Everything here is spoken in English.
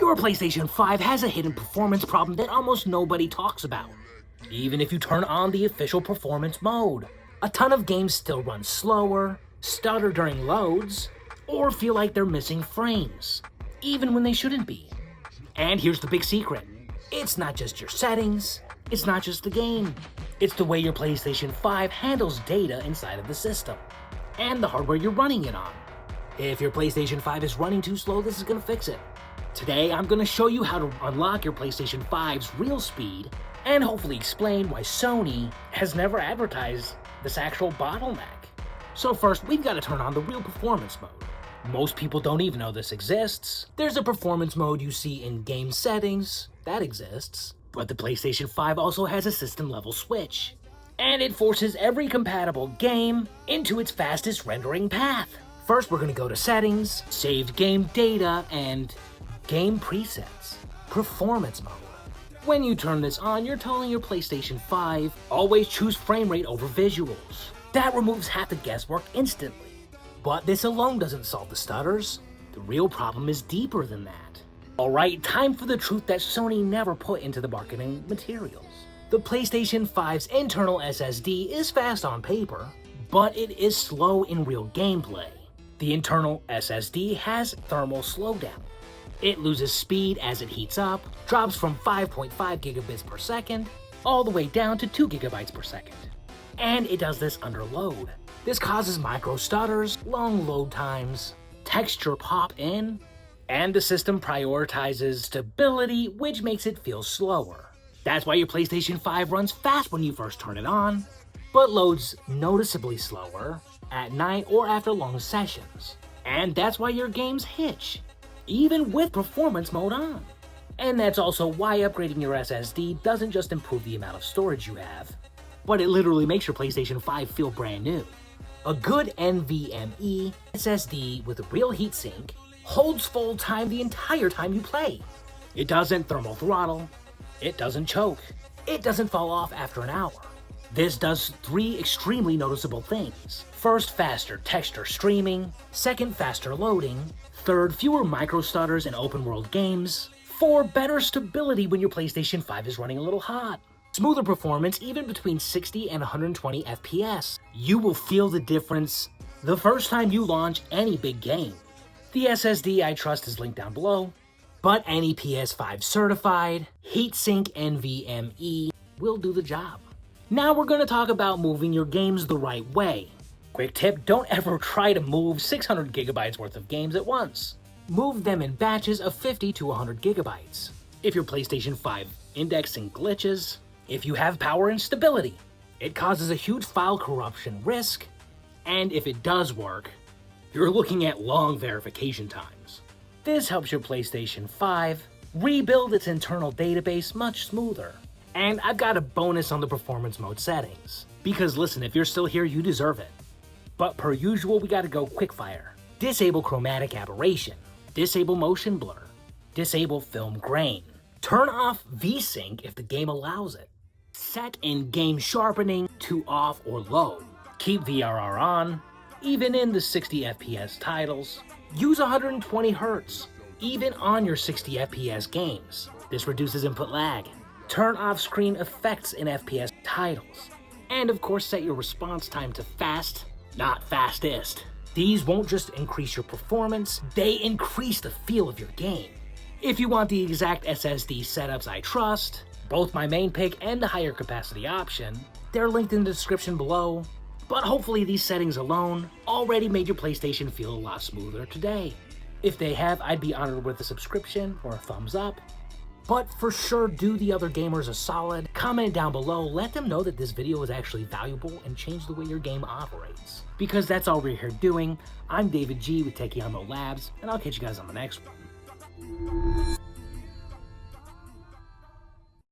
Your PlayStation 5 has a hidden performance problem that almost nobody talks about. Even if you turn on the official performance mode, a ton of games still run slower, stutter during loads, or feel like they're missing frames, even when they shouldn't be. And here's the big secret. It's not just your settings, it's not just the game, it's the way your PlayStation 5 handles data inside of the system, and the hardware you're running it on. If your PlayStation 5 is running too slow, this is going to fix it. Today, I'm going to show you how to unlock your PlayStation 5's real speed, and hopefully explain why Sony has never advertised this actual bottleneck. So first, we've got to turn on the real performance mode. Most people don't even know this exists. There's a performance mode you see in game settings, that exists, but the PlayStation 5 also has a system level switch, and it forces every compatible game into its fastest rendering path. First, we're going to go to settings, saved game data, and game presets, performance mode. When you turn this on, you're telling your PlayStation 5, always choose frame rate over visuals. That removes half the guesswork instantly. But this alone doesn't solve the stutters. The real problem is deeper than that. Alright, time for the truth that Sony never put into the marketing materials. The PlayStation 5's internal SSD is fast on paper, but it is slow in real gameplay. The internal SSD has thermal slowdown. It loses speed as it heats up, drops from 5.5 gigabits per second, all the way down to 2 gigabytes per second. And it does this under load. This causes micro stutters, long load times, texture pop in, and the system prioritizes stability, which makes it feel slower. That's why your PlayStation 5 runs fast when you first turn it on, but loads noticeably slower at night or after long sessions. And that's why your games hitch, even with performance mode on. And that's also why upgrading your SSD doesn't just improve the amount of storage you have, but it literally makes your PlayStation 5 feel brand new. A good NVMe SSD with a real heatsink holds full time the entire time you play. It doesn't thermal throttle, it doesn't choke, it doesn't fall off after an hour. This does 3 extremely noticeable things. First, faster texture streaming. Second, faster loading. Third, fewer micro stutters in open world games. 4, better stability when your PlayStation 5 is running a little hot. Smoother performance even between 60 and 120 FPS. You will feel the difference the first time you launch any big game. The SSD I trust is linked down below, but any PS5 certified heatsink NVMe will do the job. Now we're going to talk about moving your games the right way. Quick tip, don't ever try to move 600 gigabytes worth of games at once. Move them in batches of 50 to 100 gigabytes. If your PlayStation 5 indexing glitches, if you have power instability, it causes a huge file corruption risk, and if it does work, you're looking at long verification times. This helps your PlayStation 5 rebuild its internal database much smoother. And I've got a bonus on the performance mode settings, because listen, if you're still here, you deserve it. But per usual, we gotta go quickfire. Disable chromatic aberration, disable motion blur, disable film grain, turn off VSync if the game allows it. Set in-game sharpening to off or low. Keep VRR on, even in the 60 FPS titles. Use 120 Hz, even on your 60 FPS games. This reduces input lag. Turn off screen effects in FPS titles. And of course, set your response time to fast, not fastest. These won't just increase your performance, they increase the feel of your game. If you want the exact SSD setups I trust, both my main pick and the higher capacity option, they're linked in the description below. But hopefully these settings alone already made your PlayStation feel a lot smoother today. If they have, I'd be honored with a subscription or a thumbs up. But for sure, do the other gamers a solid. Comment down below, let them know that this video is actually valuable and change the way your game operates. Because that's all we're here doing. I'm David G with Techiamo Labs, and I'll catch you guys on the next one.